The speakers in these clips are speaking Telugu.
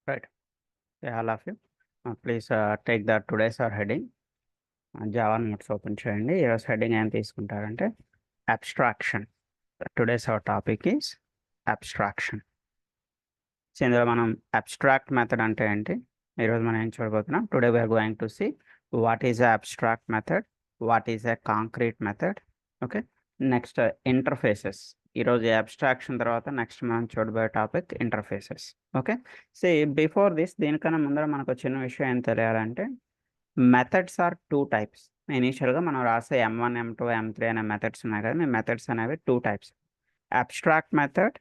Right. Yeah, all of you. Please take the today's our heading. Java notes open చేయండి. ఈరోజు హెడ్డింగ్ ఏం తీసుకుంటారంటే abstraction. Today's our topic is abstraction. So ఇందులో మనం అబ్స్ట్రాక్ట్ మెథడ్ అంటే ఏంటి, ఈరోజు మనం ఏం చూడబోతున్నాం. Today we are going to see what is abstract method, what is a concrete method. Okay, next interfaces. ఈరోజు అబ్స్ట్రాక్షన్ తర్వాత నెక్స్ట్ మనం చూడబోయే topic interfaces. Okay, so before this దీనికన్నా ముందర మనకు చిన్న విషయం ఏం తెలియాలంటే మెథడ్స్ ఆర్ టూ టైప్స్. ఇనీషియల్గా మనం రాసే M1, M2, M3 అనే మెథడ్స్ ఉన్నాయి కదా, మీ మెథడ్స్ అనేవి two types: abstract method,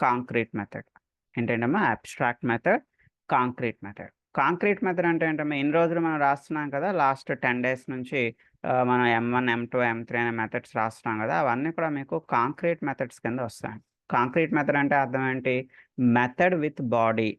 concrete method. ఏంటంటమ్మా abstract method, concrete method. Concrete method అంటే ఏంటమ్మా, ఇన్ని రోజులు మనం రాస్తున్నాం కదా, లాస్ట్ 10 days నుంచి మనం M1, M2, M3 అనే మెథడ్స్ రాస్తున్నాం కదా, అవన్నీ కూడా మీకు కాంక్రీట్ మెథడ్స్ కింద వస్తాయి. కాంక్రీట్ మెథడ్ అంటే అర్థం ఏంటి? Method with body.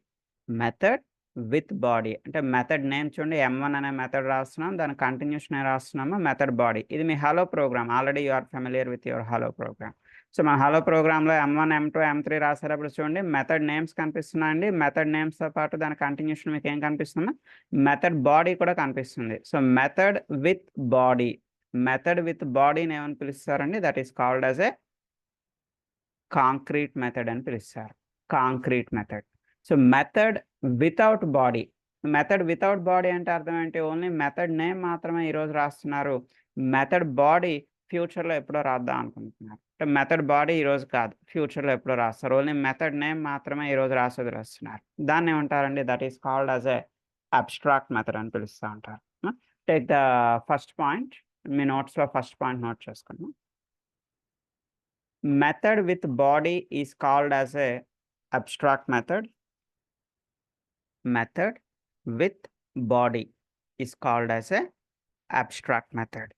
Method with body అంటే మెథడ్ నేమ్ చూడండి, M1 అనే మెథడ్ రాస్తున్నాం, దాని కంటిన్యూషన్ రాస్తున్నాము మెథడ్ బాడీ. ఇది మీ hello program. Already you are familiar with your hello program. So మన హలో ప్రోగ్రామ్లో M1, M2, M3 రాసేటప్పుడు చూడండి మెథడ్ నేమ్స్ కనిపిస్తున్నాయండి. మెథడ్ నేమ్స్తో పాటు దాని కంటిన్యూషన్ మీకు ఏం కనిపిస్తుంది? మెథడ్ బాడీ కూడా కనిపిస్తుంది. So method with body, method with బాడీని ఏమని పిలుస్తారండి? That is called as a concrete method అని పిలుస్తారు. Concrete method. So method without body. Method without body అంటే అర్థం ఏంటి? ఓన్లీ మెథడ్ నేమ్ మాత్రమే ఈరోజు రాస్తున్నారు. మెథడ్ బాడీ ఫ్యూచర్లో ఎప్పుడో రాద్దాం అనుకుంటున్నారు. అంటే మెథడ్ బాడీ ఈరోజు కాదు, ఫ్యూచర్లో ఎప్పుడో రాస్తారు. ఓన్లీ మెథడ్ నేమ్ మాత్రమే ఈరోజు రాస్తున్నారు. దాన్ని ఏమంటారండి? That is called as a abstract method అని పిలుస్తూ ఉంటారు. Take the first point. మీ నోట్స్లో ఫస్ట్ పాయింట్ నోట్ చేసుకున్నాం. Method with body is called as a abstract method. Method with body is called as a abstract method.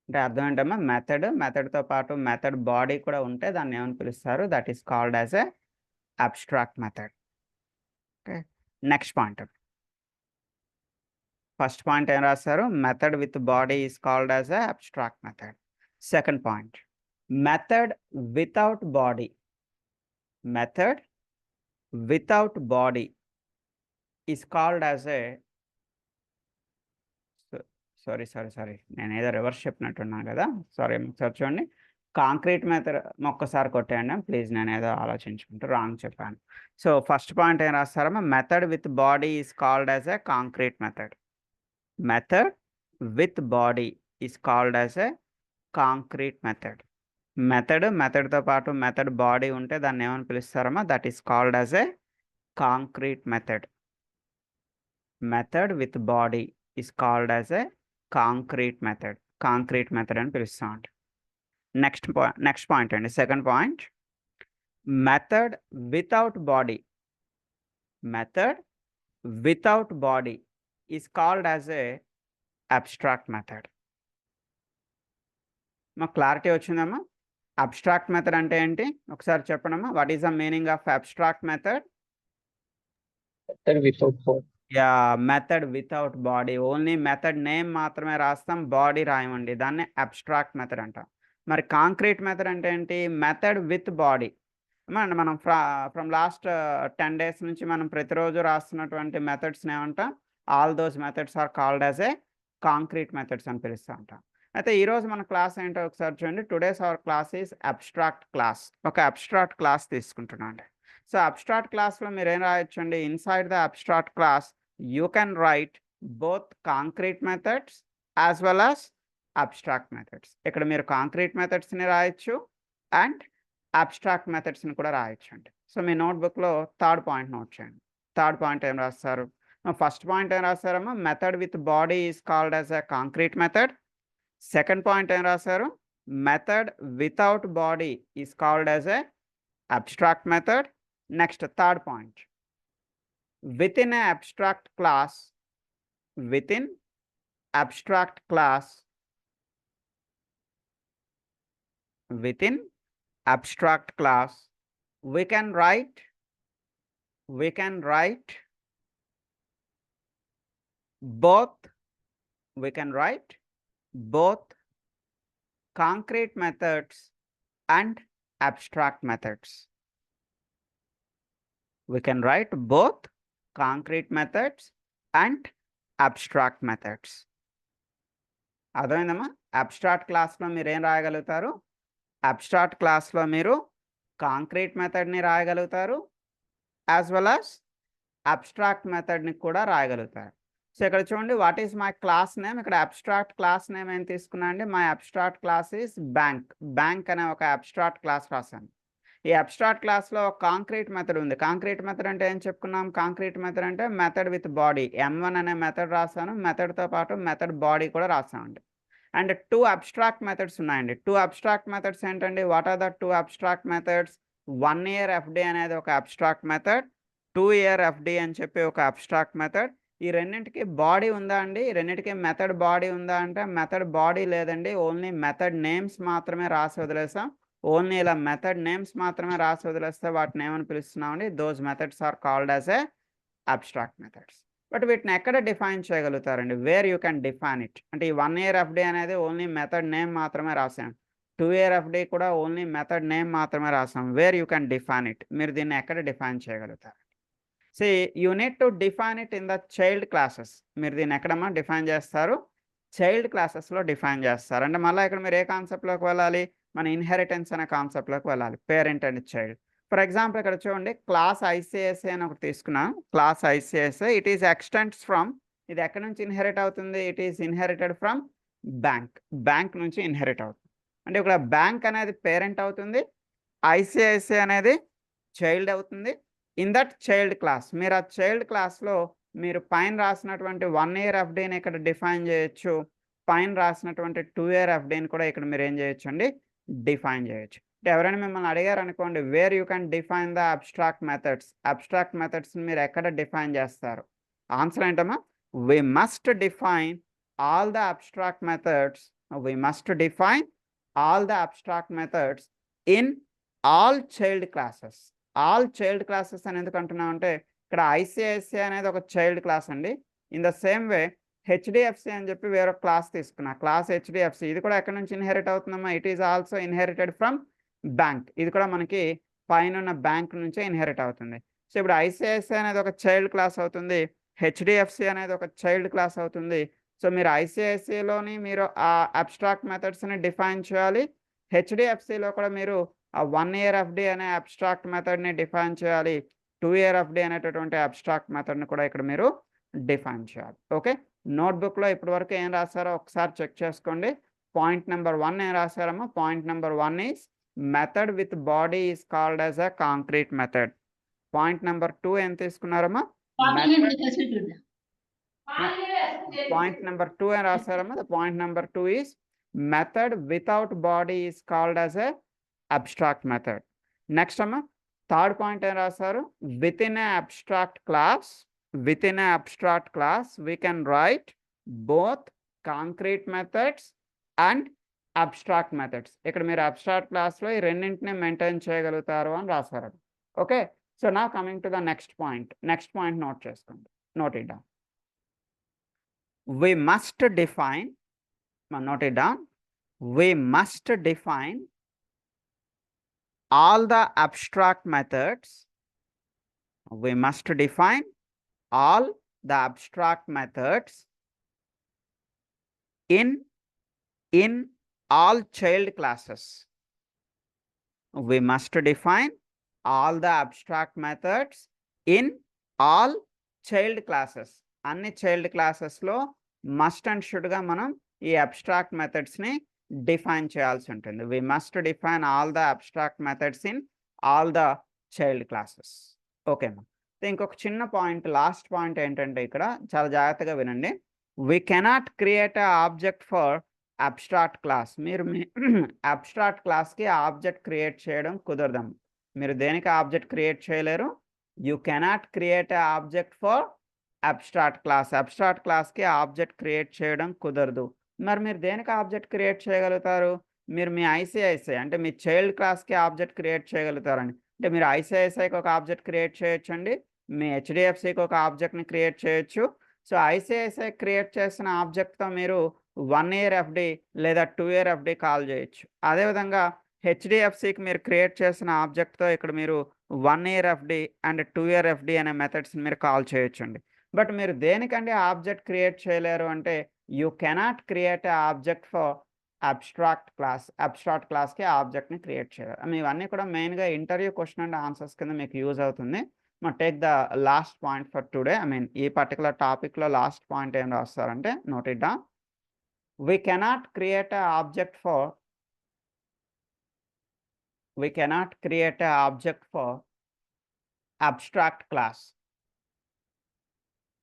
అంటే అర్థం ఏంటమ్మా? మెథడ్తో పాటు మెథడ్ బాడీ కూడా ఉంటే దాన్ని ఏమని పిలుస్తారు? That is called as a abstract method. Okay, next point. First point ఏం రాస్తారు? Method with body is called as a abstract method. Second point, method without body. Method without body is called as A sorry నేను ఏదో రివర్స్ చెప్పినట్టున్నాను కదా, సారీ. ఒకసారి చూడండి, కాంక్రీట్ మెథడ్ ఒక్కసారి కొట్టేయండి ప్లీజ్. నేను ఏదో ఆలోచించుకుంటూ రాంగ్ చెప్పాను. సో ఫస్ట్ పాయింట్ ఏం రాస్తారమ్మా? Method with body is called as a concrete method. Method with body is called as a concrete method. మెథడ్తో పాటు మెథడ్ బాడీ ఉంటే దాన్ని ఏమని పిలుస్తారమ్మా? That is called as a concrete method. Method with body is called as a concrete method. Concrete method అని పిలుస్తూ ఉంటాం. నెక్స్ట్ పాయింట్ అండి, second point. Method without body. Method without body is called as a abstract method. మాకు క్లారిటీ వచ్చిందమ్మా? అబ్స్ట్రాక్ట్ మెథడ్ అంటే ఏంటి ఒకసారి చెప్పండమ్మా. What is the meaning of abstract method? Yeah, method without body. Only method name మాత్రమే రాస్తాం, బాడీ రాయమండి. దాన్ని అబ్స్ట్రాక్ట్ మెథడ్ అంటాం. మరి కాంక్రీట్ మెథడ్ అంటే ఏంటి? Method with body. మనం ఫ్రమ్ లాస్ట్ 10 days నుంచి మనం ప్రతిరోజు రాస్తున్నటువంటి మెథడ్స్ని ఏమంటాం? All those methods are called as a concrete methods అని పిలుస్తూ ఉంటాం. అయితే ఈరోజు మన క్లాస్ ఏంటో ఒకసారి చూడండి. Today's our class is abstract class. ఒక అబ్స్ట్రాక్ట్ క్లాస్ తీసుకుంటున్నాం అండి. సో అబ్స్ట్రాక్ట్ క్లాస్లో మీరు ఏం రాయొచ్చండి? Inside the abstract class you can write both concrete methods as well as abstract methods. ఇక్కడ మీరు కాంక్రీట్ మెథడ్స్ని రాయొచ్చు అండ్ అబ్స్ట్రాక్ట్ మెథడ్స్ని కూడా రాయొచ్చు అండి. సో మీ నోట్బుక్లో థర్డ్ పాయింట్ నోట్ చేయండి. థర్డ్ పాయింట్ ఏం రాస్తారు? ఫస్ట్ పాయింట్ ఏం రాస్తారమ్మా? Method with body is called as a concrete method. Second point ఏం రాశారు? Method without body is called as a abstract method. Next third point, within an abstract class, within abstract class, within abstract class, we can write both concrete methods and abstract methods. We can write both concrete methods and abstract methods. అర్థమైందమ్మా? అబ్స్ట్రాక్ట్ క్లాస్లో మీరు ఏం రాయగలుగుతారు? అబ్స్ట్రాక్ట్ క్లాస్లో మీరు కాంక్రీట్ మెథడ్ని రాయగలుగుతారు, యాజ్ వెల్ యాజ్ అబ్స్ట్రాక్ట్ మెథడ్ని కూడా రాయగలుగుతారు. సో ఇక్కడ చూడండి, what is my class name. ఇక్కడ అబ్స్ట్రాక్ట్ క్లాస్ నేమ్ ఏం తీసుకున్నా అండి? My abstract class is bank. Bank అనే ఒక అబ్స్ట్రాక్ట్ క్లాస్ రాశాను. ఈ అబ్స్ట్రాక్ట్ క్లాస్లో కాంక్రీట్ మెథడ్ ఉంది. కాంక్రీట్ మెథడ్ అంటే ఏం చెప్పుకున్నాం? కాంక్రీట్ మెథడ్ అంటే మెథడ్ విత్ బాడీ. M1 అనే మెథడ్ రాశాను, మెథడ్తో పాటు మెథడ్ బాడీ కూడా రాసామండి. అండ్ 2 అబ్స్ట్రాక్ట్ మెథడ్స్ ఉన్నాయండి. 2 అబ్స్ట్రాక్ట్ మెథడ్స్ ఏంటండి? What are the 2 abstract methods? 1 year FD అనేది ఒక అబ్స్ట్రాక్ట్ మెథడ్, 2 year FD అని చెప్పి ఒక అబ్స్ట్రాక్ట్ మెథడ్. ఈ రెండింటికి బాడీ ఉందా అండి? ఈ రెండింటికి మెథడ్ బాడీ ఉందా అంటే మెథడ్ బాడీ లేదండి. ఓన్లీ మెథడ్ నేమ్స్ మాత్రమే రాసి వదిలేసాం. ఓన్లీ ఇలా మెథడ్ నేమ్స్ మాత్రమే రాసి వదిలేస్తే వాటిని ఏమని పిలుస్తున్నామండి? Those methods are called as a abstract methods. But వీటిని ఎక్కడ డిఫైన్ చేయగలుగుతారండి? Where you can define it. అంటే ఈ 1 year FD అనేది ఓన్లీ మెథడ్ నేమ్ మాత్రమే రాసాం. 2 year FD కూడా ఓన్లీ మెథడ్ నేమ్ మాత్రమే రాసాం. Where you can define it. మీరు దీన్ని ఎక్కడ డిఫైన్ చేయగలుగుతారు? See, you need to define it in the child classes. మీరు దీన్ని ఎక్కడమ్మా డిఫైన్ చేస్తారు? చైల్డ్ క్లాసెస్లో డిఫైన్ చేస్తారు. అంటే మళ్ళీ ఇక్కడ మీరు ఏ కాన్సెప్ట్లోకి వెళ్ళాలి? మన ఇన్హెరిటెన్స్ అనే కాన్సెప్ట్లోకి వెళ్ళాలి, parent and child. For example ఇక్కడ చూడండి, క్లాస్ ICSA అని ఒకటి తీసుకున్నాం. Class ICSA, it is extends from, ఇది ఎక్కడి నుంచి ఇన్హెరిట్ అవుతుంది? It is inherited from bank. Bank నుంచి ఇన్హెరిట్ అవుతుంది. అంటే ఇక్కడ బ్యాంక్ అనేది పేరెంట్ అవుతుంది, ICSA అనేది చైల్డ్ అవుతుంది. ఇన్ దట్ చైల్డ్ క్లాస్, మీరు ఆ చైల్డ్ క్లాస్లో మీరు పైన రాసినటువంటి 1 year FDని ఇక్కడ డిఫైన్ చేయొచ్చు, పైన రాసినటువంటి 2 year FDని కూడా ఇక్కడ మీరు ఏం చేయొచ్చు అండి? డిఫైన్ చేయొచ్చు. అంటే ఎవరైనా మిమ్మల్ని అడిగారు అనుకోండి, where you can define the abstract methods, abstract మెథడ్స్ని మీరు ఎక్కడ డిఫైన్ చేస్తారు? ఆన్సర్ ఏంటమ్మా? We must define all the abstract methods, we must define all the abstract methods in all child classes. All child classes అని ఎందుకు అంటున్నాం అంటే, ఇక్కడ ICSA అనేది ఒక చైల్డ్ క్లాస్ అండి. In the same way HDFC అని చెప్పి వేరొక క్లాస్ తీసుకున్నా, క్లాస్ HDFC. ఇది కూడా ఎక్కడి నుంచి ఇన్హెరిట్ అవుతుందమ్మా? It is also inherited from bank. ఇది కూడా మనకి పైన బ్యాంక్ నుంచే ఇన్హెరిట్ అవుతుంది. సో ఇప్పుడు ICSA అనేది ఒక చైల్డ్ క్లాస్ అవుతుంది, HDFC అనేది ఒక చైల్డ్ క్లాస్ అవుతుంది. సో మీరు ICSAలోని మీరు ఆ అబ్స్ట్రాక్ట్ మెథడ్స్ని డిఫైన్ చేయాలి, HDFCలో కూడా మీరు ఆ 1 year FD అనే అబ్స్ట్రాక్ట్ మెథడ్ని డిఫైన్ చేయాలి, 2 year FD అనేటటువంటి అబ్స్ట్రాక్ట్ మెథడ్ని కూడా ఇక్కడ మీరు డిఫైన్ చేయాలి. ఓకే, నోట్బుక్లో ఇప్పటి వరకు ఏం రాశారో ఒకసారి చెక్ చేసుకోండి. పాయింట్ నెంబర్ 1 ఏం రాశారమ్మా? Point number 1 is method with body is called as a concrete method. Point number 2 ఏం తీసుకున్నారమ్మా? పాయింట్ నెంబర్ 2 ఏం రాశారమ్మా? The point number 2 is method without body is called as a abstract method. Next అమ్మా, థర్డ్ పాయింట్ ఏం రాశారు? within a abstract class we can write both concrete methods and abstract methods. ఇక్కడ మీరు అబ్స్ట్రాక్ట్ క్లాస్లో ఈ రెండింటిని మెయింటైన్ చేయగలుగుతారు అని రాశారు. ఓకే, సో నా coming to the next point. Next point note చేసుకోండి, note it down. we must define, note it down, we must define all the abstract methods. We must define all the abstract methods in all child classes. We must define all the abstract methods in all child classes. అన్ని చైల్డ్ క్లాసెస్లో మస్ట్ అండ్ షుడ్గా మనం ఈ అబ్స్ట్రాక్ట్ మెథడ్స్ని డిఫైన్ చేయాల్సి ఉంటుంది. We must define all the abstract methods in all the child classes. ఓకేమ్మా, ఇంకొక చిన్న పాయింట్, లాస్ట్ పాయింట్ ఏంటంటే ఇక్కడ చాలా జాగ్రత్తగా వినండి. We cannot create a object for abstract class. మీరు మీ అబ్స్ట్రాక్ట్ క్లాస్కి ఆబ్జెక్ట్ క్రియేట్ చేయడం కుదరదమ్మా. మీరు దేనికి ఆబ్జెక్ట్ క్రియేట్ చేయలేరు? You cannot create a object for abstract class. Abstract క్లాస్కి ఆబ్జెక్ట్ క్రియేట్ చేయడం కుదరదు. మరి మీరు దేనికి ఆబ్జెక్ట్ క్రియేట్ చేయగలుగుతారు? మీరు మీ ICSA అంటే మీ చైల్డ్ క్లాస్కి ఆబ్జెక్ట్ క్రియేట్ చేయగలుగుతారండి. అంటే మీరు ICSAకి ఒక ఆబ్జెక్ట్ క్రియేట్ చేయొచ్చండి, మీ HDFCకి ఒక ఆబ్జెక్ట్ని క్రియేట్ చేయొచ్చు. సో ICSA క్రియేట్ చేసిన ఆబ్జెక్ట్తో మీరు 1 year FD లేదా 2 year FD కాల్ చేయొచ్చు. అదేవిధంగా హెచ్డిఎఫ్సికి మీరు క్రియేట్ చేసిన ఆబ్జెక్ట్తో ఇక్కడ మీరు 1 year FD and 2 year FD అనే మెథడ్స్ని మీరు కాల్ చేయొచ్చండి. బట్ మీరు దేనికంటే ఆబ్జెక్ట్ క్రియేట్ చేయలేరు అంటే you cannot create a object for abstract క్లాస్కి ఆబ్జెక్ట్ని క్రియేట్ చేయలేరు. ఇవన్నీ కూడా మెయిన్గా ఇంటర్వ్యూ క్వశ్చన్ అండ్ ఆన్సర్స్ కింద మీకు యూజ్ అవుతుంది. Take the last point for today. ఈ పర్టికులర్ టాపిక్లో లాస్ట్ పాయింట్ ఏం రాస్తారంటే note it down. We cannot create an object for abstract class.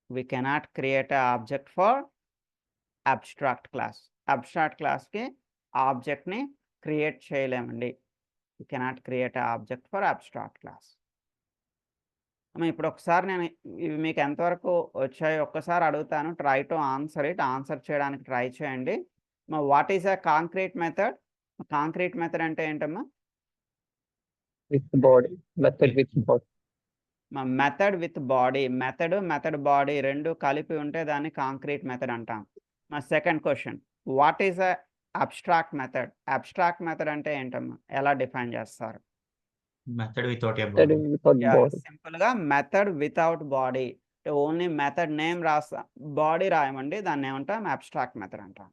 We cannot create an object for abstract class. Abstract class కి object ని create చేయలేమండి. We cannot create an object for abstract class. ఇప్పుడు ఒకసారి నేను ఇవి మీకు ఎంతవరకు వచ్చాయో ఒక్కసారి అడుగుతాను. Try to answer it. Answer చేయడానికి ట్రై చేయండి. What is a concrete method? Concrete method అంటే ఏంటమ్మా? With body, method with body. Method with body, method body రెండు కలిపి ఉంటే దాన్ని కాంక్రీట్ మెథడ్ అంటాం. Second question, what is a abstract method? Abstract method అంటే ఏంటమ్మా? ఎలా డిఫైన్ చేస్తారు? మెథడ్ వితౌట్ సింపుల్ గా method without body. Only method name రాస్తా, బాడీ రాయమండి, దాన్ని ఏమంటాం? అబ్స్ట్రాక్ట్ మెథడ్ అంటాం.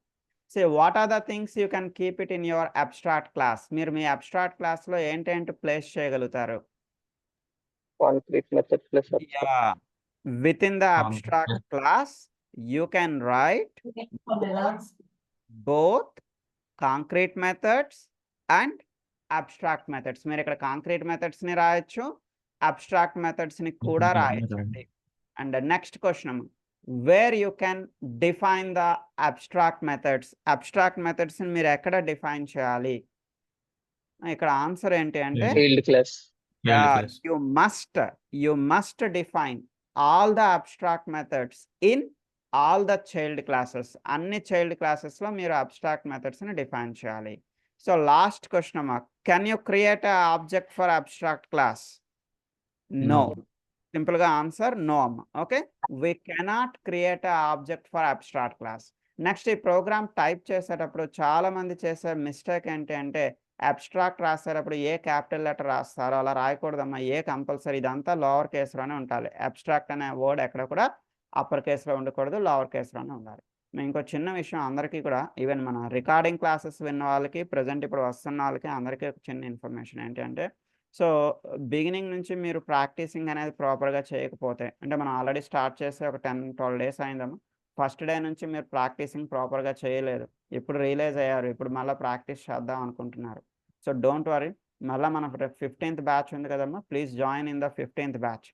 So what are the things you can keep it in your abstract class? మీరు మీ అబ్స్ట్రాక్ట్ క్లాస్లో ఏంటేంటి ప్లేస్ చేయగలుగుతారు? Concrete method plus with in the abstract class you can write both concrete methods and abstract methods. మీరు ఇక్కడ కాంక్రీట్ మెథడ్స్ ని రాయొచ్చు, అబ్స్ట్రాక్ట్ మెథడ్స్ ని కూడా రాయొచ్చు. And next question, wear you can define the abstract methods? Abstract methods ని మీరు ఎక్కడ డిఫైన్ చేయాలి? ఇక్కడ ఆన్సర్ ఏంటి అంటే you must define all the abstract methods in all the child classes. అన్ని చైల్డ్ క్లాసెస్ లో మీరు అబ్స్ట్రాక్ట్ మెథడ్స్ ని డిఫైన్ చేయాలి. సో లాస్ట్ క్వశ్చన్ అమ్మా, can you create a object for abstract class? No. Simple గా ఆన్సర్ నో అమ్మ. Okay, we cannot create a object for abstract class. Next, ఈ ప్రోగ్రామ్ టైప్ చేసేటప్పుడు చాలా మంది చేసే మిస్టేక్ ఏంటి అంటే అబ్స్ట్రాక్ట్ రాసేటప్పుడు ఏ క్యాపిటల్ లెటర్ రాస్తారో అలా రాయకూడదమ్మా. ఏ కంపల్సరీ, ఇదంతా లోవర్ కేసులోనే ఉండాలి. అబ్స్ట్రాక్ట్ అనే వర్డ్ ఎక్కడ కూడా అప్పర్ కేసులో ఉండకూడదు, లోవర్ కేసులోనే ఉండాలి. ఇంకో చిన్న విషయం అందరికీ కూడా, ఈవెన్ మన రికార్డింగ్ క్లాసెస్ విన్న వాళ్ళకి, ప్రజెంట్ ఇప్పుడు వస్తున్న వాళ్ళకి అందరికీ ఒక చిన్న ఇన్ఫర్మేషన్ ఏంటి అంటే, సో బిగినింగ్ నుంచి మీరు ప్రాక్టీసింగ్ అనేది ప్రాపర్గా చేయకపోతే, అంటే మనం ఆల్రెడీ స్టార్ట్ చేసి ఒక 10-12 days అయిందమ్మా. ఫస్ట్ డే నుంచి మీరు ప్రాక్టీసింగ్ ప్రాపర్గా చేయలేదు, ఇప్పుడు రియలైజ్ అయ్యారు, ఇప్పుడు మళ్ళీ ప్రాక్టీస్ చేద్దాం అనుకుంటున్నారు. సో డోంట్ వరీ, మళ్ళీ మన 15th బ్యాచ్ ఉంది కదమ్మా, please join in the 15th batch.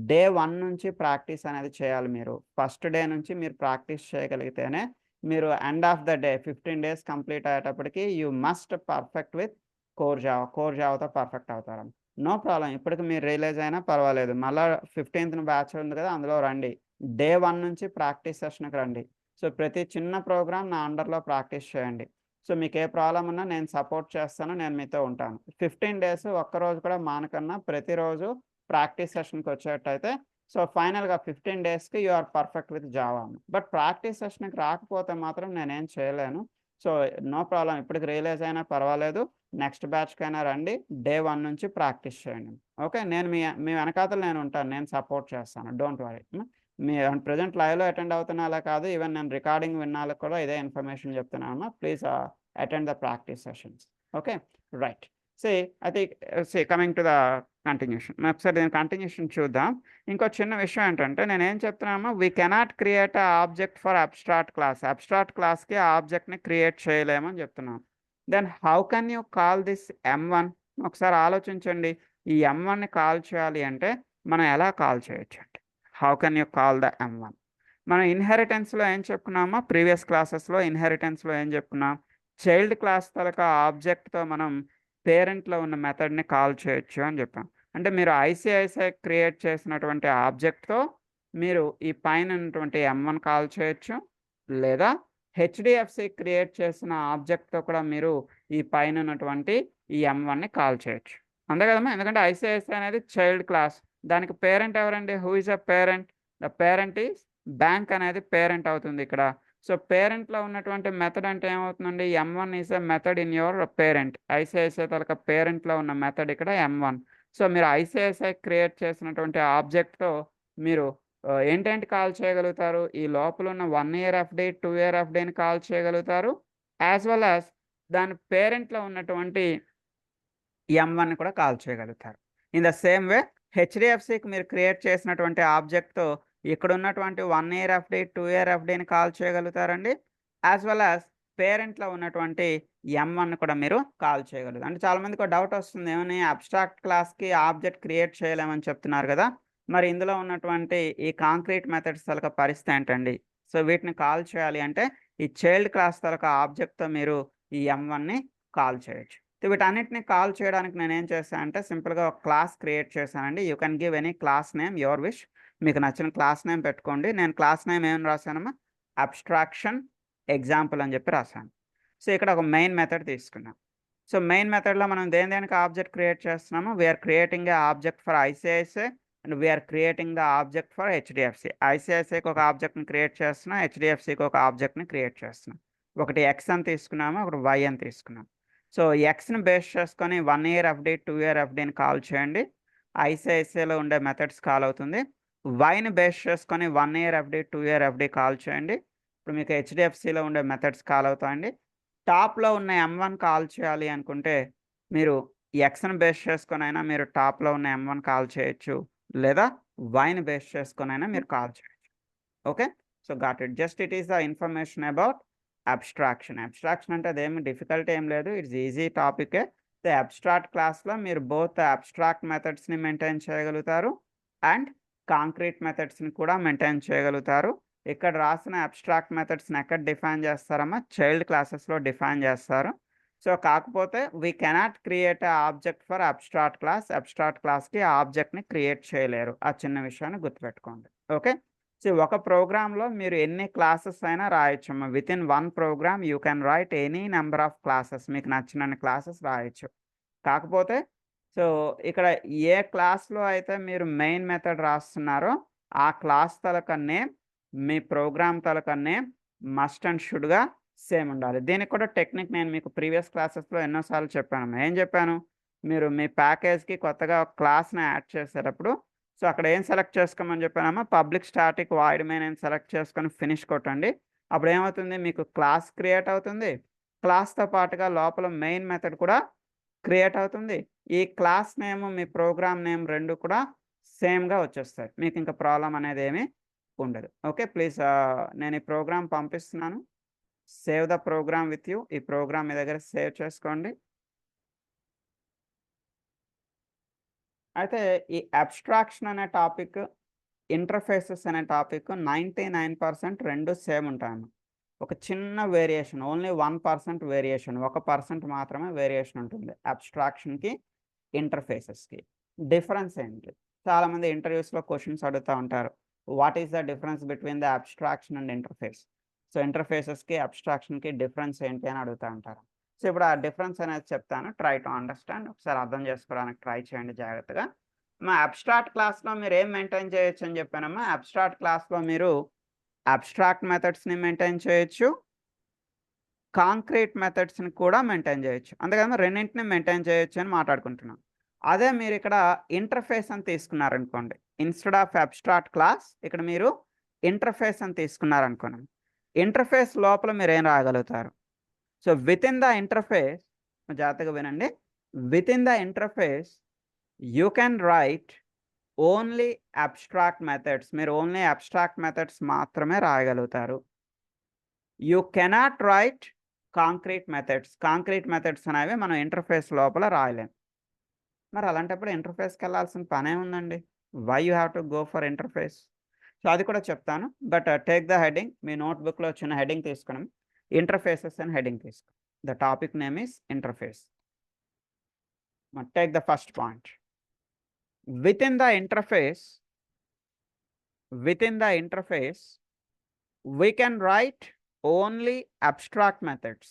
Day 1 నుంచి ప్రాక్టీస్ అనేది చేయాలి. మీరు ఫస్ట్ డే నుంచి మీరు ప్రాక్టీస్ చేయగలిగితేనే మీరు end of the day 15 days complete అయ్యేటప్పటికి you must perfect with core జావాతో పర్ఫెక్ట్ అవుతారు. నో ప్రాబ్లం, ఇప్పటికి మీరు రియలైజ్ అయినా పర్వాలేదు, మళ్ళీ 15th బ్యాచ్ ఉంది కదా, అందులో రండి. డే 1 నుంచి ప్రాక్టీస్ సెషన్కి రండి. సో ప్రతి చిన్న ప్రోగ్రామ్ నా అండర్లో ప్రాక్టీస్ చేయండి. సో మీకు ఏ ప్రాబ్లం ఉన్నా నేను సపోర్ట్ చేస్తాను, నేను మీతో ఉంటాను. 15 days ఒక్కరోజు కూడా మానకన్నా ప్రతిరోజు ప్రాక్టీస్ సెషన్కి వచ్చేటైతే, సో ఫైనల్గా 15 daysకి you are perfect with Java. But practice సెషన్కి రాకపోతే మాత్రం నేనేం చేయలేను. సో నో ప్రాబ్లం, ఇప్పటికి రియలైజ్ అయినా పర్వాలేదు, నెక్స్ట్ బ్యాచ్కైనా రండి, డే 1 నుంచి ప్రాక్టీస్ చేయండి. ఓకే, నేను మీ వెనకాతలు నేను ఉంటాను, నేను సపోర్ట్ చేస్తాను, డోంట్ వరీ. మీ ప్రజెంట్ లైవ్లో అటెండ్ అవుతున్నా అలా కాదు, ఈవెన్ నేను రికార్డింగ్ విన్నాళ్ళకి కూడా ఇదే ఇన్ఫర్మేషన్ చెప్తున్నాను. Please attend the practice sessions. Okay, right. Coming to the continuation, ఒకసారి దీని కంటిన్యూషన్ చూద్దాం. ఇంకో చిన్న విషయం ఏంటంటే, నేను ఏం చెప్తున్నామో, we cannot create a object for abstract class. Abstract క్లాస్కి ఆ ఆబ్జెక్ట్ని క్రియేట్ చేయలేమని చెప్తున్నాం. Then how can you call this M1? ఒకసారి ఆలోచించండి, ఈ M1ని కాల్ చేయాలి అంటే మనం ఎలా కాల్ చేయొచ్చు అంటే, how can you call the M1? మనం ఇన్హెరిటెన్స్లో ఏం చెప్పుకున్నామో, ప్రీవియస్ క్లాసెస్లో ఇన్హెరిటెన్స్లో ఏం చెప్పుకున్నాం, చైల్డ్ క్లాస్ తలక ఆబ్జెక్ట్తో మనం పేరెంట్లో ఉన్న మెథడ్ని కాల్ చేయొచ్చు అని చెప్పాం. అంటే మీరు ఐసిఐసిఐ క్రియేట్ చేసినటువంటి ఆబ్జెక్ట్తో మీరు ఈ పైన ఉన్నటువంటి M1 కాల్ చేయొచ్చు, లేదా హెచ్డిఎఫ్సి క్రియేట్ చేసిన ఆబ్జెక్ట్తో కూడా మీరు ఈ పైన ఉన్నటువంటి ఈ M1ని కాల్ చేయొచ్చు. అంతే కదమ్మా, ఎందుకంటే ఐసిఐసిఐ అనేది చైల్డ్ క్లాస్, దానికి పేరెంట్ ఎవరండి? Who is a parent? The parent is bank అనేది పేరెంట్ అవుతుంది ఇక్కడ. సో పేరెంట్లో ఉన్నటువంటి మెథడ్ అంటే ఏమవుతుందండి, M1 is a method in your parent. ICICI తాలూకా పేరెంట్లో ఉన్న మెథడ్ ఇక్కడ M1. సో మీరు ఐసిఐసిఐ క్రియేట్ చేసినటువంటి ఆబ్జెక్ట్తో మీరు ఏంటేంటి కాల్ చేయగలుగుతారు, ఈ లోపల ఉన్న 1 ఇయర్ ఎఫ్డి 2 ఇయర్ ఎఫ్డిని కాల్ చేయగలుగుతారు, యాజ్ వెల్ యాజ్ దాని పేరెంట్లో ఉన్నటువంటి M1 కూడా కాల్ చేయగలుగుతారు. ఇన్ ద సేమ్ వే హెచ్డిఎఫ్సికి మీరు క్రియేట్ చేసినటువంటి ఆబ్జెక్ట్తో ఇక్కడ ఉన్నటువంటి 1 ఇయర్ ఎఫ్డి 2 ఇయర్ ఎఫ్డిని కాల్ చేయగలుగుతారండి, యాజ్ వెల్ యాజ్ పేరెంట్లో ఉన్నటువంటి M1 కూడా మీరు కాల్ చేయగలుగుతారు. అంటే చాలామందికి ఒక డౌట్ వస్తుంది, ఏమని అబ్స్ట్రాక్ట్ క్లాస్కి ఆబ్జెక్ట్ క్రియేట్ చేయలేమని చెప్తున్నారు కదా, మరి ఇందులో ఉన్నటువంటి ఈ కాంక్రీట్ మెథడ్స్ తాలూకా పరిస్థితి ఏంటండి. సో వీటిని కాల్ చేయాలి అంటే ఈ చైల్డ్ క్లాస్ తాలూకా ఆబ్జెక్ట్తో మీరు ఈ M1ని కాల్ చేయొచ్చు. వీటన్నిటిని కాల్ చేయడానికి నేను ఏం చేశాను అంటే సింపుల్గా ఒక క్లాస్ క్రియేట్ చేశానండి. You can give any class name your wish, మీకు నచ్చిన క్లాస్ నేమ్ పెట్టుకోండి. నేను క్లాస్ నేమ్ ఏమని రాశానమ్మా, అబ్స్ట్రాక్షన్ ఎగ్జాంపుల్ అని చెప్పి రాశాను. సో ఇక్కడ ఒక మెయిన్ మెథడ్ తీసుకున్నాం. సో మెయిన్ మెథడ్లో మనం దేనికి ఆబ్జెక్ట్ క్రియేట్ చేస్తున్నాము, we're creating a object for ICICI and we're creating the object for HDFC. ఐసిఐసిఐకి ఒక ఆబ్జెక్ట్ని క్రియేట్ చేస్తున్నాం, హెచ్డిఎఫ్సికి ఒక ఆబ్జెక్ట్ని క్రియేట్ చేస్తున్నాం. ఒకటి ఎక్స్ అని తీసుకున్నాము, ఒకటి వై అని తీసుకున్నాం. సో ఎక్స్ని బేస్ చేసుకొని 1 ఇయర్ ఎఫ్డి 2 ఇయర్ ఎఫ్డిని కాల్ చేయండి, ఐసిఐసిఐలో ఉండే మెథడ్స్ కాల్ అవుతుంది. వైని బేస్ చేసుకొని 1 year FD 2 year FD call చేయండి, ఇప్పుడు మీకు హెచ్డిఎఫ్సిలో ఉండే మెథడ్స్ కాల్ అవుతాయండి. టాప్లో ఉన్న M1 కాల్ చేయాలి అనుకుంటే మీరు ఎక్స్ని బేస్ చేసుకొని అయినా మీరు టాప్లో ఉన్న M1 కాల్ చేయొచ్చు, లేదా వైని బేస్ చేసుకొని అయినా మీరు కాల్ చేయొచ్చు. Okay, so got it. Just it is the information about abstraction. Abstraction అంటే అదేమి డిఫికల్ట్ ఏం లేదు, ఇట్స్ ఈజీ టాపికే. ద అబ్స్ట్రాక్ట్ క్లాస్లో మీరు బోత్ అబ్స్ట్రాక్ట్ మెథడ్స్ని మెయింటైన్ చేయగలుగుతారు అండ్ కాంక్రీట్ మెథడ్స్ని కూడా మెయింటైన్ చేయగలుగుతారు. ఇక్కడ రాసిన అబ్స్ట్రాక్ట్ మెథడ్స్ని ఎక్కడ డిఫైన్ చేస్తారమ్మా, చైల్డ్ క్లాసెస్లో డిఫైన్ చేస్తారు. సో కాకపోతే we cannot create a object for abstract class. Abstract క్లాస్కి ఆబ్జెక్ట్ని క్రియేట్ చేయలేరు, ఆ చిన్న విషయాన్ని గుర్తుపెట్టుకోండి. ఓకే, సో ఒక ప్రోగ్రాంలో మీరు ఎన్ని క్లాసెస్ అయినా రాయొచ్చమ్మా. Within 1 program you can write any number of classes, మీకు నచ్చిన క్లాసెస్ రాయొచ్చు. కాకపోతే సో ఇక్కడ ఏ క్లాస్లో అయితే మీరు మెయిన్ మెథడ్ రాస్తున్నారో ఆ క్లాస్ తాలూకా నేమ్, మీ ప్రోగ్రామ్ తాలూకా నేమ్ మస్ట్ అండ్ షుడ్గా సేమ్ ఉండాలి. దీనికి కూడా టెక్నిక్ నేను మీకు ప్రీవియస్ క్లాసెస్లో ఎన్నోసార్లు చెప్పాను. ఏం చెప్పాను, మీరు మీ ప్యాకేజ్కి కొత్తగా ఒక క్లాస్ని యాడ్ చేసేటప్పుడు సో అక్కడ ఏం సెలెక్ట్ చేసుకోమని చెప్పానమ్మా, పబ్లిక్ స్టాటిక్ వాయిడ్ మెయిన్ అని సెలెక్ట్ చేసుకొని ఫినిష్ కొట్టండి. అప్పుడు ఏమవుతుంది, మీకు క్లాస్ క్రియేట్ అవుతుంది, క్లాస్తో పాటుగా లోపల మెయిన్ మెథడ్ కూడా క్రియేట్ అవుతుంది. ఈ క్లాస్ నేమ్ మీ ప్రోగ్రామ్ నేమ్ రెండు కూడా సేమ్గా వచ్చేస్తాయి, మీకు ఇంకా ప్రాబ్లం అనేది ఏమీ ఉండదు. ఓకే, ప్లీజ్ నేను ఈ ప్రోగ్రామ్ పంపిస్తున్నాను. Save the program with you. ఈ ప్రోగ్రామ్ మీ దగ్గర సేవ్ చేసుకోండి. అయితే ఈ అబ్స్ట్రాక్షన్ అనే టాపిక్, ఇంటర్ఫేసెస్ అనే టాపిక్ 99% రెండు సేమ్ ఉంటాయి. ఒక చిన్న వేరియేషన్, ఓన్లీ 1% వేరియేషన్, 1% మాత్రమే వేరియేషన్ ఉంటుంది అబ్స్ట్రాక్షన్కి ఇంటర్ఫేసెస్కి. డిఫరెన్స్ ఏంటి, చాలామంది ఇంటర్వ్యూస్లో క్వశ్చన్స్ అడుగుతూ ఉంటారు, what is the difference between the abstraction and interface. So ఇంటర్ఫేసెస్కి అబ్స్ట్రాక్షన్కి డిఫరెన్స్ ఏంటి అని అడుగుతూ ఉంటారు. సో ఇప్పుడు ఆ డిఫరెన్స్ అనేది చెప్తాను, ట్రై టు అండర్స్టాండ్. ఒకసారి అర్థం చేసుకోవడానికి ట్రై చేయండి జాగ్రత్తగా. మా అబ్స్ట్రాక్ట్ క్లాస్లో మీరు ఏం మెయింటైన్ చేయొచ్చు అని చెప్పానమ్మా, అబ్స్ట్రాక్ట్ క్లాస్లో మీరు అబ్స్ట్రాక్ట్ మెథడ్స్ని మెయింటైన్ చేయొచ్చు, కాంక్రీట్ మెథడ్స్ని కూడా మెయింటైన్ చేయొచ్చు. అంతేకాదు రెండింటిని మెయింటైన్ చేయొచ్చు అని మాట్లాడుకుంటున్నాం. అదే మీరు ఇక్కడ ఇంటర్ఫేస్ అని తీసుకున్నారనుకోండి, ఇన్స్టెడ్ ఆఫ్ అబ్స్ట్రాక్ట్ క్లాస్ ఇక్కడ మీరు ఇంటర్ఫేస్ అని తీసుకున్నారనుకోండి, ఇంటర్ఫేస్ లోపల మీరు ఏం రాయగలుగుతారు. So with in the interface, జాగ్రత్తగా వినండి, with in the interface you can write only abstract methods. మీరు ఓన్లీ అబ్స్ట్రాక్ట్ మెథడ్స్ మాత్రమే రాయగలుగుతారు. You cannot write concrete methods. Concrete methods అనేవి మనం ఇంటర్ఫేస్ లోపల రాయలేం. మరి అలాంటప్పుడు ఇంటర్ఫేస్కి వెళ్ళాల్సిన పనే ఉందండి, why you have to go for interface. So అది కూడా చెప్తాను, బట్ టేక్ ద హెడింగ్. మీ నోట్బుక్లో చిన్న హెడింగ్ తీసుకున్నాం, ఇంటర్ఫేసెస్ అని హెడింగ్ తీసుకో. The topic name is interface. Take the first point. Within the interface, we can write only abstract methods.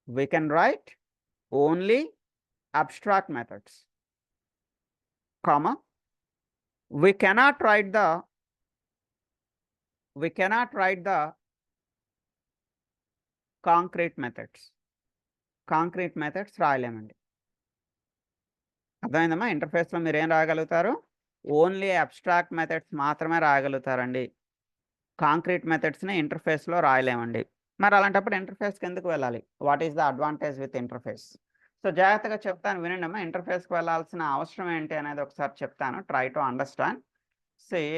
We can write only abstract methods, comma, we cannot write the we cannot write the concrete methods రాయలేమండి. అర్థమైందమ్మా? ఇంటర్ఫేస్లో మీరు ఏం రాయగలుగుతారు? ఓన్లీ అబ్స్ట్రాక్ట్ మెథడ్స్ మాత్రమే రాయగలుగుతారండి. కాంక్రీట్ మెథడ్స్ని ఇంటర్ఫేస్లో రాయలేమండి. మరి అలాంటప్పుడు ఇంటర్ఫేస్కి ఎందుకు వెళ్ళాలి? What is the advantage with interface? So జాగ్రత్తగా చెప్తాను వినండి అమ్మా. ఇంటర్ఫేస్కి వెళ్ళాల్సిన అవసరం ఏంటి అనేది ఒకసారి చెప్తాను. Try to understand.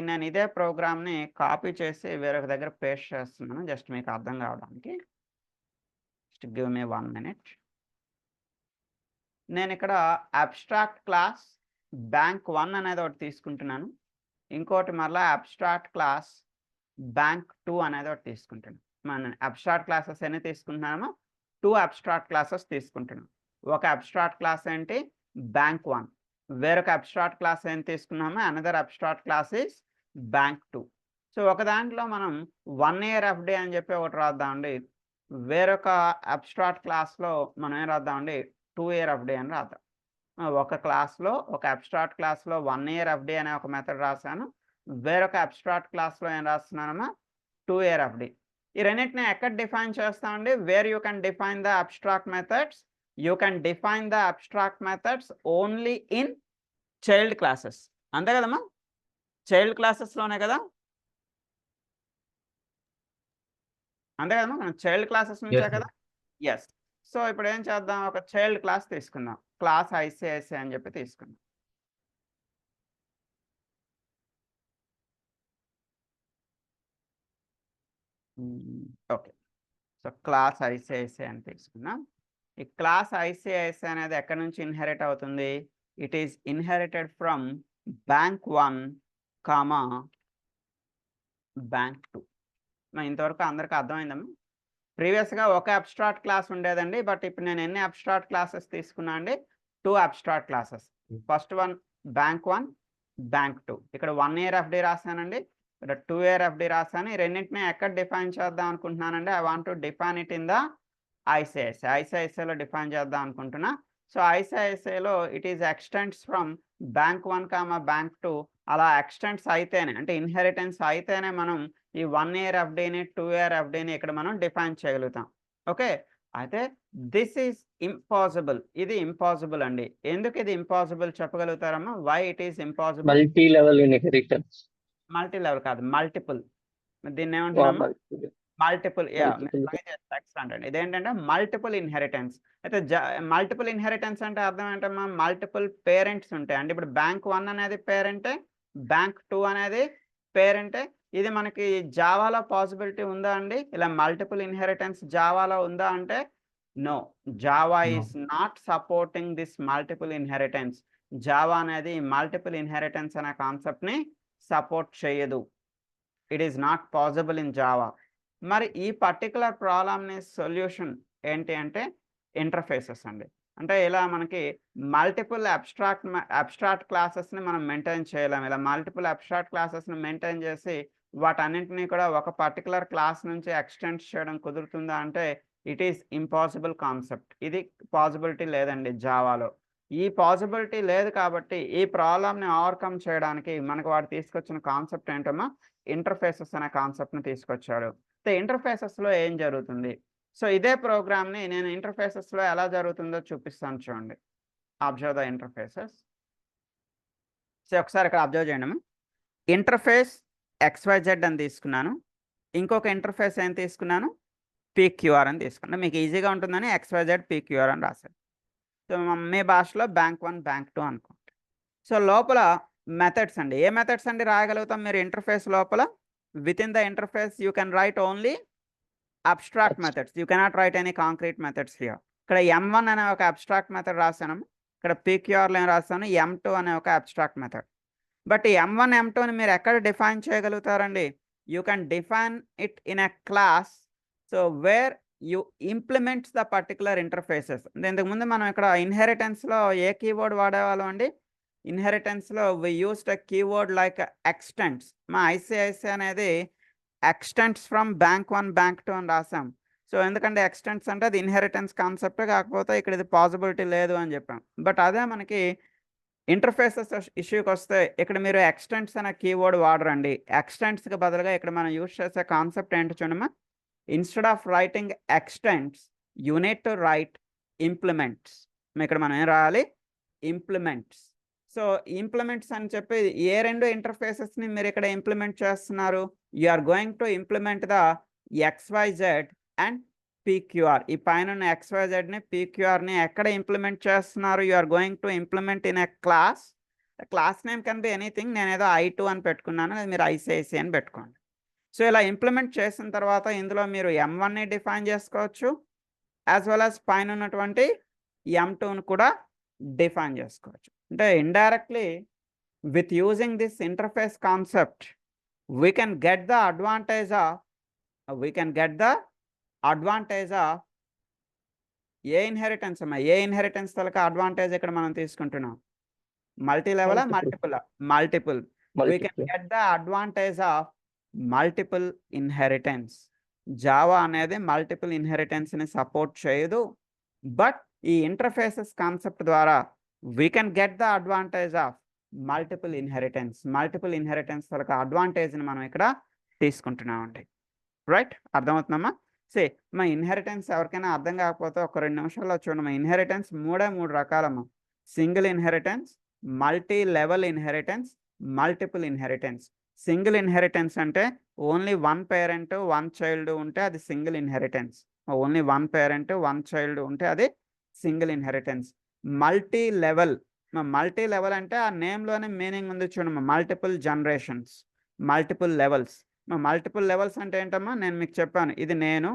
నేను ఇదే ప్రోగ్రామ్ని కాపీ చేసి వేరొక దగ్గర పేస్ట్ చేస్తున్నాను, జస్ట్ మీకు అర్థం కావడానికి. Just give me 1 minute. నేను ఇక్కడ అబ్స్ట్రాక్ట్ క్లాస్ బ్యాంక్ 1 అనేది ఒకటి తీసుకుంటున్నాను. ఇంకోటి మరలా అబ్స్ట్రాక్ట్ క్లాస్ బ్యాంక్ 2 అనేది ఒకటి తీసుకుంటున్నాను. మన అబ్స్ట్రాక్ట్ క్లాసెస్ ఎన్ని తీసుకుంటున్నామో 2 అబ్స్ట్రాక్ట్ క్లాసెస్ తీసుకుంటున్నాం. ఒక అబ్స్ట్రాక్ట్ క్లాస్ ఏంటి? బ్యాంక్ 1. వేరొక అబ్స్ట్రాక్ట్ క్లాస్ ఏం తీసుకున్నామో another abstract class is bank 2. So ఒక దాంట్లో మనం 1 year FD అని చెప్పి ఒకటి రాద్దామండి. వేరొక అబ్స్ట్రాక్ట్ క్లాస్లో మనం ఏం రాద్దామండి? 2 year FD అని రాద్దాం. ఒక క్లాస్లో ఒక అబ్స్ట్రాక్ట్ క్లాస్లో 1 year FD అనే ఒక మెథడ్ రాశాను. వేరొక అబ్స్ట్రాక్ట్ క్లాస్లో ఏం రాస్తున్నానమ్మా? 2 year FD. ఈ రెండింటిని ఎక్కడ డిఫైన్ చేస్తామండి? Wear you can define the abstract methods. You can define the abstract methods only in child classes. అంతే కదమ్మా? చైల్డ్ క్లాసెస్లోనే కదా? అంతే కదమ్మా? మనం చైల్డ్ క్లాసెస్ నుంచే కదా? ఎస్. సో ఇప్పుడు ఏం చేద్దాం? ఒక చైల్డ్ క్లాస్ తీసుకుందాం. క్లాస్ ఐసిఐసి అని చెప్పి తీసుకుందాం. ఓకే. సో క్లాస్ ఐసిఐసి అని తీసుకుందాం. ఈ క్లాస్ ఐసిఐసి అనేది ఎక్కడి నుంచి ఇన్హెరిట్ అవుతుంది? It is inherited from bank 1, bank 2. ఇంతవరకు అందరికీ అర్థమైందమ్మా? ప్రీవియస్గా ఒక అబ్స్ట్రాక్ట్ క్లాస్ ఉండేదండి, బట్ ఇప్పుడు నేను ఎన్ని అబ్స్ట్రాక్ట్ క్లాసెస్ తీసుకున్నా అండి? 2 abstract classes. First one bank 1, bank 2. ఇక్కడ 1 year FD రాశానండి, ఇక్కడ 2 year FD రాశాను. ఈ రెండింటిని ఎక్కడ డిఫైన్ చేద్దాం అనుకుంటున్నానండి? I want to define it in the ICICI. ఐసిఐసిలో డిఫైన్ చేద్దాం అనుకుంటున్నా. సో ఐసిఐసిలో it is extends from bank 1, bank 2. అలా ఎక్స్టెండ్స్ అయితేనే, అంటే ఇన్హెరిటెన్స్ అయితేనే మనం ఈ 1 year FDని 2 year FDని ఇక్కడ మనం డిఫైన్ చేయగలుగుతాం. ఓకే. అయితే దిస్ ఈజ్ ఇంపాసిబుల్. ఇది ఇంపాసిబుల్ అండి. ఎందుకు ఇది ఇంపాసిబుల్ చెప్పగలుగుతారమ్మా? Why it is impossible? Multi level inheritance. Multi level కాదు, మల్టిపుల్. దీన్ని ఏమంటున్నాము? మల్టిపుల్. ఎక్సలెంట్ అండి. ఇదేంటంటే మల్టిపుల్ ఇన్హెరిటెన్స్. అయితే మల్టిపుల్ ఇన్హెరిటెన్స్ అంటే అర్థం ఏంటమ్మా? మల్టిపుల్ పేరెంట్స్ ఉంటాయి అండి. ఇప్పుడు బ్యాంక్ 1 అనేది పేరెంటే, బ్యాంక్ 2 అనేది పేరెంటే. ఇది మనకి జావాలో పాసిబిలిటీ ఉందా అండి? ఇలా మల్టిపుల్ ఇన్హెరిటెన్స్ జావాలో ఉందా అంటే no. Java is not supporting this multiple inheritance. Java అనేది మల్టిపుల్ ఇన్హెరిటెన్స్ అనే కాన్సెప్ట్ని సపోర్ట్ చేయదు. It is not possible in Java. మరి ఈ పర్టికులర్ ప్రాబ్లమ్ని సొల్యూషన్ ఏంటి అంటే ఇంటర్ఫేసెస్ అండి. అంటే ఇలా మనకి మల్టిపుల్ అబ్స్ట్రాక్ట్ క్లాసెస్ని మనం మెయింటైన్ చేయలేము. ఇలా మల్టిపుల్ అబ్స్ట్రాక్ట్ క్లాసెస్ని మెయింటైన్ చేసి వాటన్నింటినీ కూడా ఒక పర్టికులర్ క్లాస్ నుంచి ఎక్స్టెండ్ చేయడం కుదురుతుందా అంటే ఇట్ ఈస్ ఇంపాసిబుల్ కాన్సెప్ట్. ఇది పాసిబిలిటీ లేదండి జావాలో. ఈ పాసిబిలిటీ లేదు కాబట్టి ఈ ప్రాబ్లమ్ని ఓవర్కమ్ చేయడానికి మనకు వాడు తీసుకొచ్చిన కాన్సెప్ట్ ఏంటమ్మా? ఇంటర్ఫేసెస్ అనే కాన్సెప్ట్ని తీసుకొచ్చాడు. ఇంటర్ఫేసెస్లో ఏం జరుగుతుంది? సో ఇదే ప్రోగ్రామ్ని నేను ఇంటర్ఫేసెస్లో ఎలా జరుగుతుందో చూపిస్తాను, చూడండి. Observe the interfaces. సో ఒకసారి ఇక్కడ అబ్జర్వ్ చేయండి. ఇంటర్ఫేస్ XYZ అని తీసుకున్నాను. ఇంకొక ఇంటర్ఫేస్ ఏం తీసుకున్నాను? PQR అని తీసుకున్నాను. మీకు ఈజీగా ఉంటుందని XYZ PQR అని రాశాను. సో మీ భాషలో బ్యాంక్ 1, బ్యాంక్ 2 అనుకోండి. సో లోపల మెథడ్స్ అండి. ఏ మెథడ్స్ అండి రాయగలుగుతాం మీరు ఇంటర్ఫేస్ లోపల? With in the interface you can write only abstract methods. You cannot right any concrete methods here. ఇక్కడ M1 అనే ఒక అబ్స్ట్రాక్ట్ మెథడ్ రాశాను. ఇక్కడ PQRలో ఏం రాస్తాను? M2 అనే ఒక అబ్స్ట్రాక్ట్ మెథడ్. బట్ ఈ M1, M2 ని మీరు ఎక్కడ డిఫైన్ చేయగలుగుతారండి? You can define it in a class. So where you implements the particular interfaces. ఇంతకుముందు మనం ఇక్కడ ఇన్హెరిటెన్స్లో ఏ కీవర్డ్ వాడేవాళ్ళం అండి? ఇన్హెరిటెన్స్లో we used a keyword like extends. మా ఐసిఐసి అనేది ఎక్స్టెండ్స్ ఫ్రమ్ బ్యాంక్ 1, బ్యాంక్ 2 అని రాసాం. సో ఎందుకంటే ఎక్స్టెండ్స్ అంటే అది ఇన్హెరిటెన్స్ కాన్సెప్ట్, కాకపోతే ఇక్కడ ఇది పాసిబిలిటీ లేదు అని చెప్పాం. బట్ అదే మనకి ఇంటర్ఫేసెస్ ఇష్యూకి వస్తే ఇక్కడ మీరు ఎక్స్టెంట్స్ అనే కీవర్డ్ వాడరండి. ఎక్స్టెంట్స్కి బదులుగా ఇక్కడ మనం యూజ్ చేసే కాన్సెప్ట్ ఏంటో చూడమ్మా. Instead of writing extents you need to right implements. ఇక్కడ మనం ఏం రాయాలి? ఇంప్లిమెంట్స్. సో ఇంప్లిమెంట్స్ అని చెప్పి ఏ రెండు ఇంటర్ఫేసెస్ని మీరు ఇక్కడ ఇంప్లిమెంట్ చేస్తున్నారు? You are going to implement the XYZ and PQR. ఈ పైన XYZని PQRని ఎక్కడ ఇంప్లిమెంట్ చేస్తున్నారు? You are going to implement in a class. Class name can be anything. నేను ఏదో I2 అని పెట్టుకున్నాను, అది మీరు ICIC అని పెట్టుకోండి. సో ఇలా ఇంప్లిమెంట్ చేసిన తర్వాత ఇందులో మీరు M1ని డిఫైన్ చేసుకోవచ్చు, యాజ్ వెల్ యాజ్ పైన ఉన్నటువంటి M2ని కూడా డిఫైన్ చేసుకోవచ్చు. అంటే indirectly with using this interface concept we can get the advantage of A inheritance అమ్మా? ఏ ఇన్హెరిటెన్స్ తలక అడ్వాంటేజ్ ఇక్కడ మనం తీసుకుంటున్నాం? Multi level multiple. We can get the advantage of multiple inheritance. Java అనేది మల్టిపుల్ ఇన్హెరిటెన్స్ని సపోర్ట్ చేయదు, బట్ ఈ ఇంటర్ఫేసెస్ కాన్సెప్ట్ ద్వారా we can get the advantage of multiple inheritance తలక అడ్వాంటేజ్ని మనం ఇక్కడ తీసుకుంటున్నామండి. రైట్, అర్థమవుతుందమ్మా? మా ఇన్హెరిటెన్స్ ఎవరికైనా అర్థం కాకపోతే ఒక 2 నిమిషాల్లో చూడమ్మా. ఇన్హెరిటెన్స్ 3 రకాలమ్మా. Single inheritance, multi level inheritance, multiple inheritance. Single inheritance అంటే ఓన్లీ 1 పేరెంట్ 1 చైల్డ్ ఉంటే అది single inheritance. Only 1 parent 1 child ఉంటే అది సింగిల్ ఇన్హెరిటెన్స్. మల్టీ లెవెల్ అంటే ఆ నేమ్లోనే మీనింగ్ ఉంది చూడమ్మా. Multiple generations, multiple levels. Multiple levels అంటే ఏంటమ్మా? నేను మీకు చెప్పాను, ఇది నేను,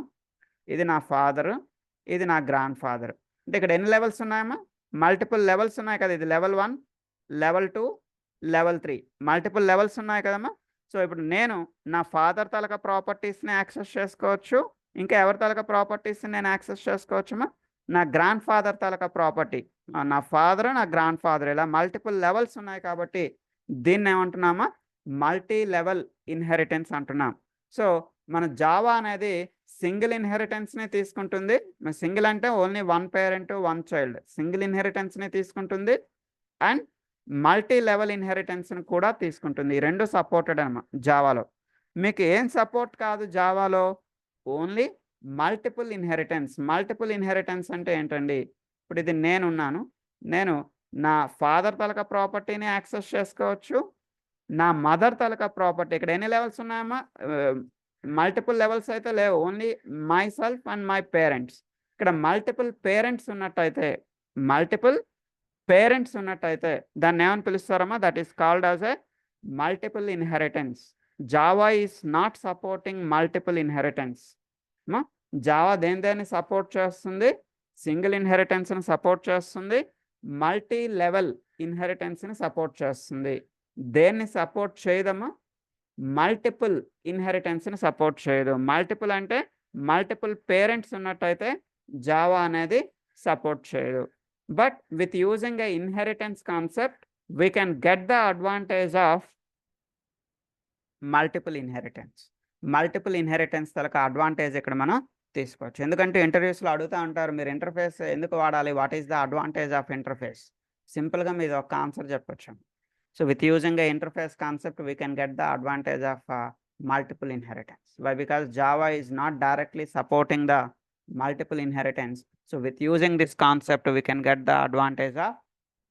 ఇది నా ఫాదరు, ఇది నా గ్రాండ్ ఫాదర్. అంటే ఇక్కడ ఎన్ని లెవెల్స్ ఉన్నాయమ్మా? మల్టిపుల్ లెవెల్స్ ఉన్నాయి కదా. ఇది level 1, level 2, level 3, multiple levels ఉన్నాయి కదమ్మా. సో ఇప్పుడు నేను నా ఫాదర్ తాలూకా ప్రాపర్టీస్ని యాక్సెస్ చేసుకోవచ్చు. ఇంకా ఎవరి తాలూకా ప్రాపర్టీస్ని నేను యాక్సెస్ చేసుకోవచ్చమ్మా? నా గ్రాండ్ ఫాదర్ తాలూకా ప్రాపర్టీ, నా ఫాదర్, నా గ్రాండ్ ఫాదర్, ఇలా మల్టిపుల్ లెవెల్స్ ఉన్నాయి కాబట్టి దీన్ని ఏమంటున్నామా? మల్టీ లెవెల్ ఇన్హెరిటెన్స్ అంటున్నాం. సో మన జావా అనేది సింగిల్ ఇన్హెరిటెన్స్ని తీసుకుంటుంది. సింగిల్ అంటే ఓన్లీ 1 పేరెంట్ 1 చైల్డ్, సింగిల్ ఇన్హెరిటెన్స్ని తీసుకుంటుంది. అండ్ మల్టీ లెవెల్ ఇన్హెరిటెన్స్ని కూడా తీసుకుంటుంది. ఈ రెండు సపోర్టెడ్ అన్నమాట జావాలో. మీకు ఏం సపోర్ట్ కాదు జావాలో? Only multiple inheritance. Multiple inheritance అంటే ఏంటండి? ఇప్పుడు ఇది నేనున్నాను, నేను నా ఫాదర్ తాలూకా ప్రాపర్టీని యాక్సెస్ చేసుకోవచ్చు, నా మదర్ తాలూకా ప్రాపర్టీ. ఇక్కడ ఎన్ని లెవెల్స్ ఉన్నాయమ్మా? మల్టిపుల్ లెవెల్స్ అయితే లేవు, only myself and my parents. ఇక్కడ మల్టిపుల్ పేరెంట్స్ ఉన్నట్టయితే దాన్ని ఏమని పిలుస్తారమ్మా? That is called as a multiple inheritance. Java is not supporting multiple inheritance. Java దేన్ని సపోర్ట్ చేస్తుంది? సింగిల్ ఇన్హెరిటెన్స్ని సపోర్ట్ చేస్తుంది, మల్టీ లెవెల్ ఇన్హెరిటెన్స్ని సపోర్ట్ చేస్తుంది. దేన్ని సపోర్ట్ చేయదమ్మా? మల్టిపుల్ ఇన్హెరిటెన్స్ని సపోర్ట్ చేయదు. మల్టిపుల్ అంటే మల్టిపుల్ పేరెంట్స్ ఉన్నట్టయితే జావా అనేది సపోర్ట్ చేయదు. But with using a inheritance concept we can get the advantage of multiple inheritance తలక అడ్వాంటేజ్ ఇక్కడ మనం తీసుకోవచ్చు. ఎందుకంటే ఇంటర్వ్యూస్లో అడుగుతూ ఉంటారు, మీరు ఇంటర్ఫేస్ ఎందుకు వాడాలి? What is the advantage of interface? సింపుల్గా మీరు ఒక ఆన్సర్ చెప్పొచ్చు. So with using a interface concept, we can get the advantage of multiple inheritance. Why? Because Java is not directly supporting the multiple inheritance. So with using this concept, we can get the advantage of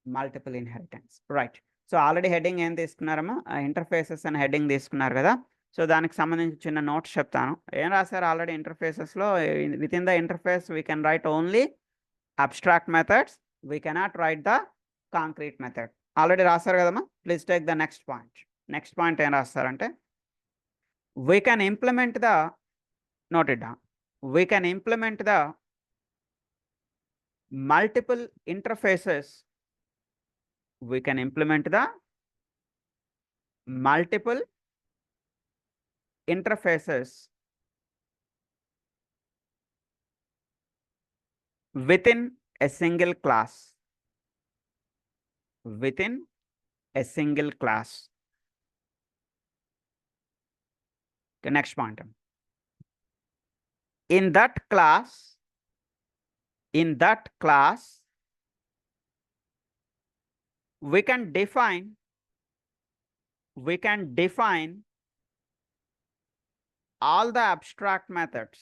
multiple inheritance. Right. So already heading ఏం తీసుకున్నారమ్మా? ఇంటర్ఫేసెస్ అని హెడ్డింగ్ తీసుకున్నారు కదా. సో దానికి సంబంధించి చిన్న నోట్స్ చెప్తాను. ఏం రాశారు ఆల్రెడీ ఇంటర్ఫేసెస్లో? With in the interface we can write only abstract methods, we cannot write the concrete method. Already రాస్తారు కదమ్మా. Please take the next point ఏం రాస్తారంటే, we can implement the multiple interfaces within a single class. Okay, next point. In that class we can define all the abstract methods.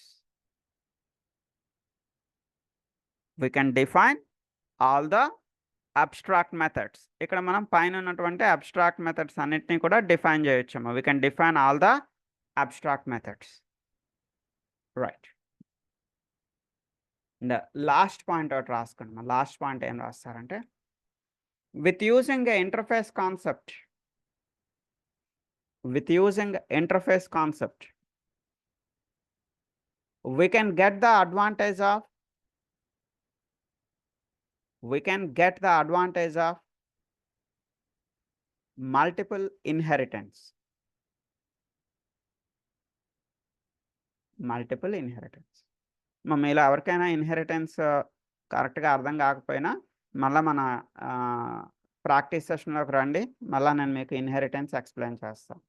We can define all the abstract methods. ఇక్కడ మనం పైన ఉన్నటువంటి abstract methods అన్నిటిని కూడా డిఫైన్ చేయొచ్చు. We can define all the abstract methods. Right. The last point out రాసుకోండి. లాస్ట్ పాయింట్ ఏం రాస్తారంటే with using a interface concept, we can get the advantage of multiple inheritance. మీలో ఎవరికైనా ఇన్హెరిటెన్స్ కరెక్ట్గా అర్థం కాకపోయినా మళ్ళీ మన ప్రాక్టీస్ సెషన్లోకి రండి, మళ్ళీ నేను మీకు ఇన్హెరిటెన్స్ ఎక్స్ప్లెయిన్ చేస్తాను.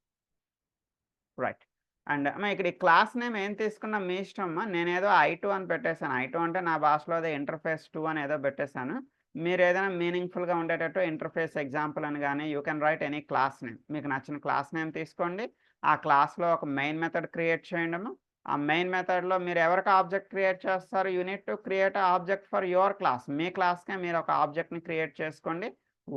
రైట్. అండ్ ఇక్కడ ఈ క్లాస్ నేమ్ ఏం తీసుకున్నా మీ ఇష్టం. నేనేదో I2 అని పెట్టేశాను. I2 అంటే నా భాషలో అదే ఇంటర్ఫేస్ 2 అని ఏదో పెట్టేశాను. మీరు ఏదైనా మీనింగ్ఫుల్గా ఉండేటట్టు ఇంటర్ఫేస్ ఎగ్జాంపుల్ అని కానీ you can write any class name. మీకు నచ్చిన క్లాస్ నేమ్ తీసుకోండి. ఆ క్లాస్లో ఒక మెయిన్ మెథడ్ క్రియేట్ చేయండి. ఆ మెయిన్ మెథడ్లో మీరు ఎవరికి ఆబ్జెక్ట్ క్రియేట్ చేస్తారు, you need to create object for your class. మీ క్లాస్కే మీరు ఒక ఆబ్జెక్ట్ని క్రియేట్ చేసుకోండి.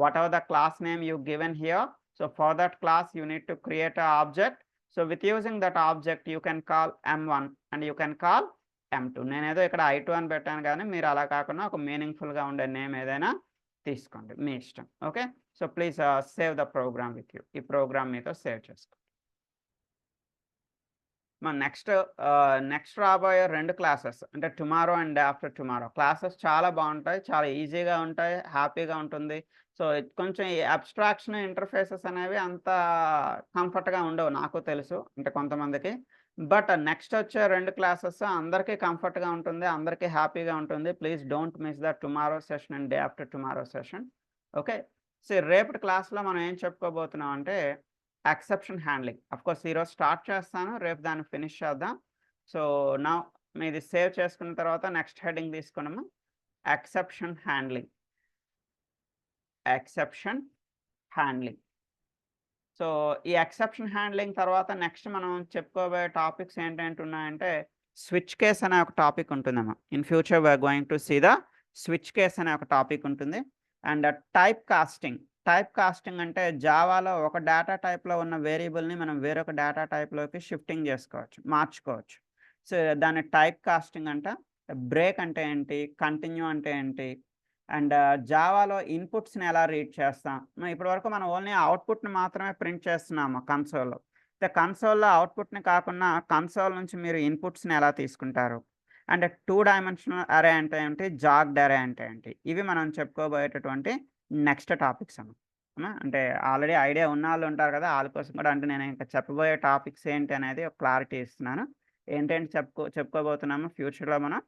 Whatever the class name you given here, so for that class you need to create a object. So with using that object you can call M1 and you can call M2. నేనేదో ఇక్కడ I2 అని పెట్టాను, కానీ మీరు అలా కాకుండా ఒక మీనింగ్ఫుల్గా ఉండే నేమ్ ఏదైనా తీసుకోండి, మీ ఇష్టం. Okay, so please save the program with you. ఈ ప్రోగ్రామ్ మీతో సేవ్ చేసుకోండి. మన నెక్స్ట్ రాబోయే 2 క్లాసెస్ అంటే tomorrow and after tomorrow classes చాలా బాగుంటాయి, చాలా ఈజీగా ఉంటాయి, హ్యాపీగా ఉంటుంది. సో కొంచెం ఈ అబ్స్ట్రాక్షన్ ఇంటర్ఫేసెస్ అనేవి అంత కంఫర్ట్గా ఉండవు, నాకు తెలుసు, అంటే కొంతమందికి. బట్ నెక్స్ట్ వచ్చే 2 క్లాసెస్ అందరికీ కంఫర్ట్గా ఉంటుంది, అందరికీ హ్యాపీగా ఉంటుంది. Please don't miss the tomorrow session and day after tomorrow session. Okay, so రేపటి క్లాస్లో మనం ఏం చెప్పుకోబోతున్నాం అంటే ఎక్సెప్షన్ హ్యాండ్లింగ్. అఫ్కోర్స్ ఈరోజు స్టార్ట్ చేస్తాను, రేపు దాన్ని ఫినిష్ చేద్దాం. సో నా మీది సేవ్ చేసుకున్న తర్వాత నెక్స్ట్ హెడ్డింగ్ తీసుకున్నాము, ఎక్సెప్షన్ హ్యాండ్లింగ్. సో ఈ ఎక్సెప్షన్ హ్యాండ్లింగ్ తర్వాత నెక్స్ట్ మనం చెప్పుకోబోయే టాపిక్స్ ఏంటంటున్నాయంటే స్విచ్ కేస్ అనే ఒక టాపిక్ ఉంటుందమ్మా. In future we're going to see the switch case అనే ఒక టాపిక్ ఉంటుంది. అండ్ టైప్ కాస్టింగ్ అంటే జావాలో ఒక డేటా టైప్లో ఉన్న వేరియబుల్ని మనం వేరొక డేటా టైప్లోకి షిఫ్టింగ్ చేసుకోవచ్చు, మార్చుకోవచ్చు. సో దాన్ని టైప్ కాస్టింగ్ అంట. బ్రేక్ అంటే ఏంటి, కంటిన్యూ అంటే ఏంటి, అండ్ జావాలో ఇన్పుట్స్ని ఎలా రీడ్ చేస్తాం. ఇప్పటివరకు మనం ఓన్లీ అవుట్పుట్ని మాత్రమే ప్రింట్ చేస్తున్నాము కన్సోల్లో. కన్సోల్లో అవుట్పుట్ని కాకుండా కన్సోల్ నుంచి మీరు ఇన్పుట్స్ని ఎలా తీసుకుంటారు, అండ్ 2 డైమెన్షనల్ అరే అంటే ఏంటి, జాగ్డ్ అరే అంటే ఏంటి, ఇవి మనం చెప్పుకోబోయేటటువంటి నెక్స్ట్ టాపిక్స్ అమ్మా. అంటే ఆల్రెడీ ఐడియా ఉన్న వాళ్ళు ఉంటారు కదా, వాళ్ళ కోసం కూడా అంటే నేను ఇంకా చెప్పబోయే టాపిక్స్ ఏంటి అనేది ఒక క్లారిటీ ఇస్తున్నాను. ఏంటంటే చెప్పుకోబోతున్నాము ఫ్యూచర్లో మనం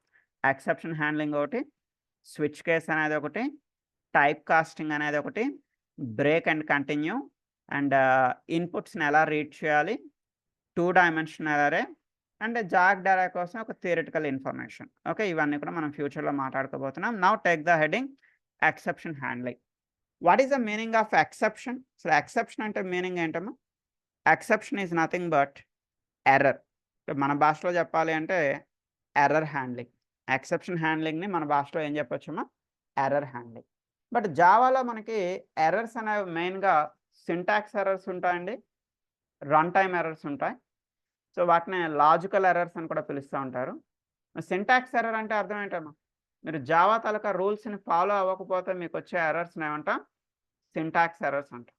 ఎక్సెప్షన్ హ్యాండ్లింగ్ ఒకటి, స్విచ్ కేస్ అనేది ఒకటి, టైప్ కాస్టింగ్ అనేది ఒకటి, బ్రేక్ అండ్ కంటిన్యూ, అండ్ ఇన్పుట్స్ని ఎలా రీడ్ చేయాలి, 2 డైమెన్షనల్ అరే, అండ్ జాగ్డ్ అరే కోసం ఒక థియరిటికల్ ఇన్ఫర్మేషన్. ఓకే, ఇవన్నీ కూడా మనం ఫ్యూచర్లో మాట్లాడుకోబోతున్నాం. Now take the heading exception handling. What is the meaning of exception? So exception అంటే మీనింగ్ ఏంటమ్మా? Exception is nothing but error. మన భాషలో చెప్పాలి అంటే ఎర్రర్ హ్యాండ్లింగ్. ఎక్సెప్షన్ హ్యాండ్లింగ్ని మన భాషలో ఏం చెప్పొచ్చమ్మా? Error handling. బట్ జావాలో మనకి ఎర్రర్స్ అనేవి మెయిన్గా సింటాక్స్ ఎర్రర్స్ ఉంటాయండి, రన్ టైమ్ ఎర్రర్స్ ఉంటాయి. సో వాటిని లాజికల్ ఎర్రర్స్ అని కూడా పిలుస్తూ ఉంటారు. సింటాక్స్ ఎర్రర్ అంటే అర్థం ఏంటమ్మా? మీరు జావా తాలూకా రూల్స్ని ఫాలో అవ్వకపోతే మీకు వచ్చే ఎర్రర్స్ని ఏమంటాం? సింటాక్స్ ఎర్రర్స్ అంటాం.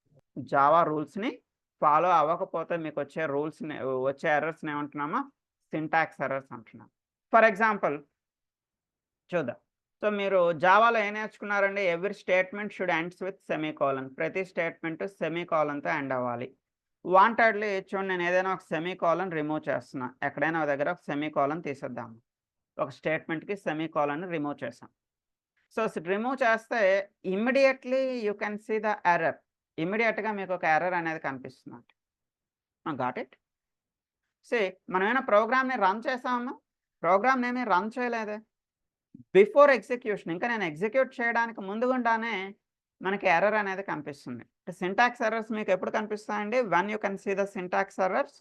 జావా రూల్స్ని ఫాలో అవ్వకపోతే మీకు వచ్చే ఎర్రర్స్ని ఏమంటున్నామా? సింటాక్స్ ఎర్రర్స్ అంటున్నాం. ఫర్ ఎగ్జాంపుల్ చూద్దాం. సో మీరు జావాలో ఏం నేర్చుకున్నారండి? Every statement should ends with semicolon. ప్రతి స్టేట్మెంట్ సెమీకోలన్తో ఎండ్ అవ్వాలి. వాంటెడ్లీ చూడండి, నేను ఏదైనా ఒక సెమీకోలన్ రిమూవ్ చేస్తున్నా, ఎక్కడైనా ఒక దగ్గర ఒక సెమీకోలన్ తీసేద్దాము. ఒక స్టేట్మెంట్కి సెమీకోలన్ రిమూవ్ చేసాం. సో రిమూవ్ చేస్తే immediately you can see the error. ఇమ్మీడియట్గా మీకు ఒక ఎర్రర్ అనేది కనిపిస్తుంది. Got it? సి మనం ఏమైనా ప్రోగ్రామ్ని రన్ చేసామా? ప్రోగ్రామ్ని ఏమీ రన్ చేయలేదే. బిఫోర్ ఎగ్జిక్యూషన్, ఇంకా నేను ఎగ్జిక్యూట్ చేయడానికి ముందుగుండానే మనకి ఎర్రర్ అనేది కనిపిస్తుంది. సింటాక్స్ ఎర్రర్స్ మీకు ఎప్పుడు కనిపిస్తాయండి? When you can see the syntax errors,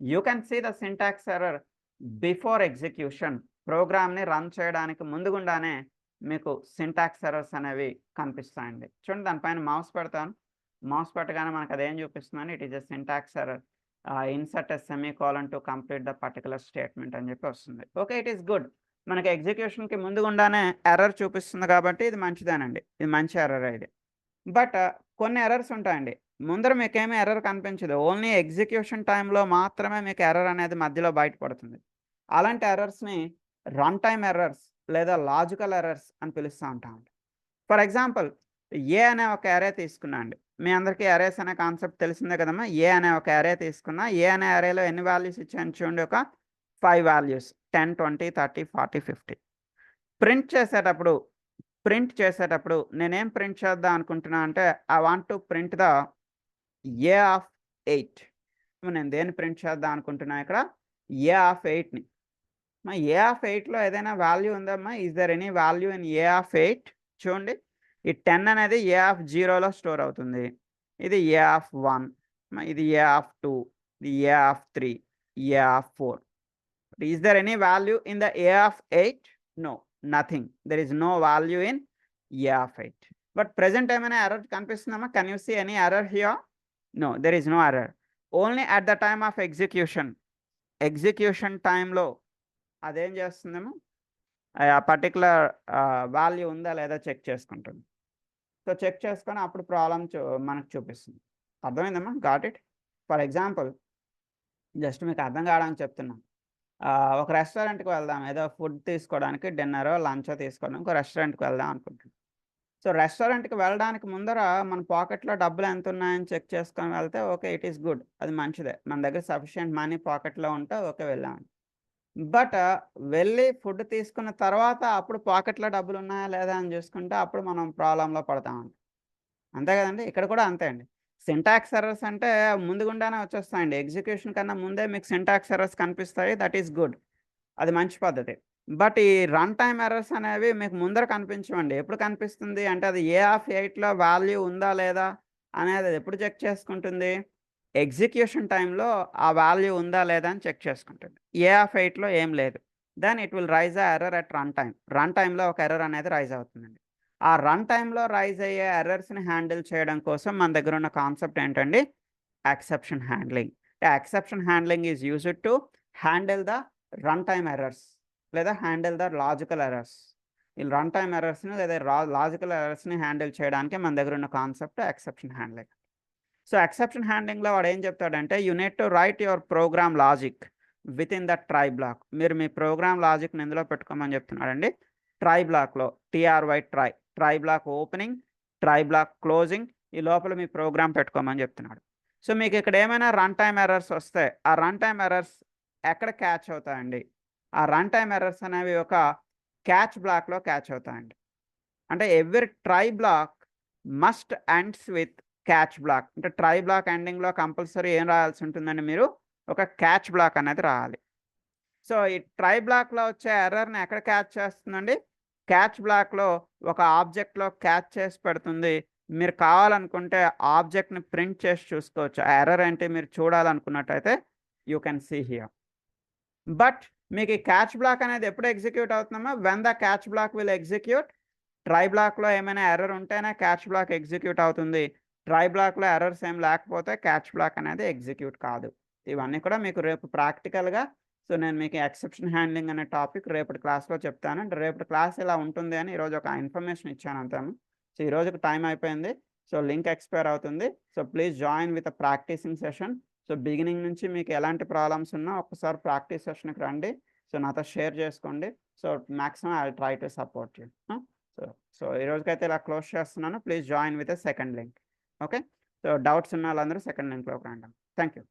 you can see the syntax error before execution. ప్రోగ్రామ్ని రన్ చేయడానికి ముందుగుండానే మీకు సింటాక్స్ ఎర్రర్స్ అనేవి కనిపిస్తాయండి. చూడండి, దానిపైన మౌస్ పెడతాను. మౌస్ పెట్టగానే మనకు అదేం చూపిస్తుందని, it is a syntax error, insert a semicolon to complete the particular statement అని చెప్పి వస్తుంది. Okay, it is good. మనకి ఎగ్జిక్యూషన్కి ముందుగుండానే ఎర్రర్ చూపిస్తుంది కాబట్టి ఇది మంచిదేనండి, ఇది మంచి ఎర్రర్ ఇది. బట్ కొన్ని ఎర్రర్స్ ఉంటాయండి, ముందర మీకేమీ ఎర్రర్ కనిపించదు, ఓన్లీ ఎగ్జిక్యూషన్ టైంలో మాత్రమే మీకు ఎర్రర్ అనేది మధ్యలో బయటపడుతుంది. అలాంటి ఎర్రర్స్ని రన్ టైమ్ ఎర్రర్స్ లేదా లాజికల్ ఎర్రర్స్ అని పిలుస్తూ ఉంటాం. ఫర్ ఎగ్జాంపుల్, ఏ అనే ఒక అరే తీసుకున్నా అండి. మీ అందరికీ అరేస్ అనే కాన్సెప్ట్ తెలిసిందే కదమ్మా. ఏ అనే ఒక అరే తీసుకున్నా, ఏ అనే అరేలో ఎన్ని వాల్యూస్ ఇచ్చాను చూడండి, ఒక 5 వాల్యూస్, 10, 20, 30, 40, 50. ప్రింట్ చేసేటప్పుడు నేనేం ప్రింట్ చేద్దాం అనుకుంటున్నా అంటే, I want to print the A of 8. నేను దేన్ని ప్రింట్ చేద్దాం అనుకుంటున్నా ఇక్కడ? ఏ ఆఫ్ 8ని. ఏ ఆఫ్ 8లో ఏదైనా వాల్యూ ఉందమ్మా? Is there any value in a of 8? చూడండి, ఈ 10 అనేది ఏ ఆఫ్ 0లో స్టోర్ అవుతుంది. ఇది ఏ ఆఫ్ 1, ఇది ఏ ఆఫ్ 2, ఇది A of 3, A of 4. Is there any value in the A of 8? No, nothing. There is no value in A of 8. But present time an error కనిపిస్తుందమ్మా? Can you see any error here? No, there is no error. Only at the time of execution. Execution timeలో అదేం చేస్తుందేమో, ఆ పర్టికులర్ వాల్యూ ఉందా లేదా చెక్ చేసుకుంటుంది. సో చెక్ చేసుకొని అప్పుడు ప్రాబ్లం మనకు చూపిస్తుంది. అర్థమైందమ్మా? Got it? For example, just మీకు అర్థం కావడానికి చెప్తున్నాం. ఒక రెస్టారెంట్కి వెళ్దాం, ఏదో ఫుడ్ తీసుకోవడానికి, డిన్నరో లంచో తీసుకోవడానికి ఒక రెస్టారెంట్కి వెళ్దాం అనుకుంటున్నాం. సో రెస్టారెంట్కి వెళ్ళడానికి ముందర మన పాకెట్లో డబ్బులు ఎంత ఉన్నాయని చెక్ చేసుకొని వెళ్తే ఓకే, ఇట్ ఈస్ గుడ్, అది మంచిదే. మన దగ్గర సఫిషియెంట్ మనీ పాకెట్లో ఉంటే ఓకే, వెళ్ళామని. బట్ వెళ్ళి ఫుడ్ తీసుకున్న తర్వాత అప్పుడు పాకెట్లో డబ్బులు ఉన్నాయా లేదా అని చూసుకుంటే అప్పుడు మనం ప్రాబ్లంలో పడతామండి. అంతే కదండి, ఇక్కడ కూడా అంతే అండి. సింటాక్స్ ఎర్రర్స్ అంటే ముందుగుండానే వచ్చేస్తాయండి. ఎగ్జిక్యూషన్ కన్నా ముందే మీకు సింటాక్స్ ఎర్రర్స్ కనిపిస్తాయి, దట్ ఈస్ గుడ్, అది మంచి పద్ధతి. బట్ ఈ రన్ టైమ్ ఎర్రర్స్ అనేవి మీకు ముందర కనిపించవండి. ఎప్పుడు కనిపిస్తుంది అంటే, అది ఏ ఆఫ్ 8లో వాల్యూ ఉందా లేదా అనేది అది ఎప్పుడు చెక్ చేసుకుంటుంది? ఎగ్జిక్యూషన్ టైంలో ఆ వాల్యూ ఉందా లేదా అని చెక్ చేసుకుంటుంది. ఏ ఆఫ్ 8లో ఏం లేదు, then it will raise a error at run time. Run టైంలో ఒక ఎర్రర్ అనేది రైజ్ అవుతుందండి. ఆ రన్ టైంలో రైజ్ అయ్యే ఎర్రర్స్ని హ్యాండిల్ చేయడం కోసం మన దగ్గర ఉన్న కాన్సెప్ట్ ఏంటండి? Exception handling. Exception handling is used to handle the run time errors లేదా హ్యాండిల్ ద లాజికల్ ఎర్రర్స్. ఈ రన్ టైమ్ ఎర్రర్స్ని లేదా లాజికల్ ఎర్రర్స్ని హ్యాండిల్ చేయడానికి మన దగ్గర ఉన్న concept exception handling. So exception హ్యాండ్లింగ్లో వాడు ఏం చెప్తాడంటే, you need to write your program logic with in the try block. మీరు మీ ప్రోగ్రామ్ లాజిక్ని ఎందులో పెట్టుకోమని చెప్తున్నాడండి? ట్రై బ్లాక్లో. TRY try block opening, try block closing, ఈ లోపల మీ ప్రోగ్రామ్ పెట్టుకోమని చెప్తున్నాడు. సో మీకు ఇక్కడ ఏమైనా రన్ టైమ్ ఎర్రర్స్ వస్తే ఆ రన్ టైమ్ ఎర్రర్స్ ఎక్కడ క్యాచ్ అవుతాయండి? ఆ రన్ టైమ్ ఎర్రర్స్ అనేవి ఒక క్యాచ్ బ్లాక్లో క్యాచ్ అవుతాయండి. అంటే every try block must ends with catch block. అంటే ట్రై బ్లాక్ ఎండింగ్లో కంపల్సరీ ఏం రాయాల్సి ఉంటుందండి? మీరు ఒక క్యాచ్ బ్లాక్ అనేది రాయాలి. సో ఈ ట్రై బ్లాక్లో వచ్చే ఎర్రర్ని ఎక్కడ క్యాచ్ చేస్తుందండి? క్యాచ్ బ్లాక్లో ఒక ఆబ్జెక్ట్లో క్యాచ్ చేసి పెడుతుంది. మీరు కావాలనుకుంటే ఆబ్జెక్ట్ని ప్రింట్ చేసి చూసుకోవచ్చు. ఆ ఎర్రర్ ఏంటి మీరు చూడాలనుకున్నట్టయితే you can see here. But మీకు ఈ క్యాచ్ బ్లాక్ అనేది ఎప్పుడు ఎగ్జిక్యూట్ అవుతుందమ్మా? When the catch block will execute. Try బ్లాక్లో ఏమైనా ఎర్రర్ ఉంటేనే క్యాచ్ బ్లాక్ ఎగ్జిక్యూట్ అవుతుంది. ట్రై బ్లాక్లో ఎర్రర్స్ ఏం లేకపోతే క్యాచ్ బ్లాక్ అనేది ఎగ్జిక్యూట్ కాదు. ఇవన్నీ కూడా మీకు రేపు ప్రాక్టికల్గా, సో నేను మీకు ఎక్సెప్షన్ హ్యాండ్లింగ్ అనే టాపిక్ రేపటి క్లాస్లో చెప్తాను. అంటే రేపటి క్లాస్ ఇలా ఉంటుంది అని ఈరోజు ఒక ఇన్ఫర్మేషన్ ఇచ్చాను అంతాను. సో ఈరోజుకి టైం అయిపోయింది. సో లింక్ ఎక్స్పైర్ అవుతుంది. So please join with a practising session. So beginning నుంచి మీకు ఎలాంటి ప్రాబ్లమ్స్ ఉన్నా ఒకసారి ప్రాక్టీస్ సెషన్కి రండి. సో నాతో షేర్ చేసుకోండి. So maximum I will try to support you. So ఈరోజుకైతే ఇలా క్లోజ్ చేస్తున్నాను. Please join with a second link. Okay, so doubts ఉన్న వాళ్ళందరూ సెకండ్ లింక్లోకి రండి. Thank you.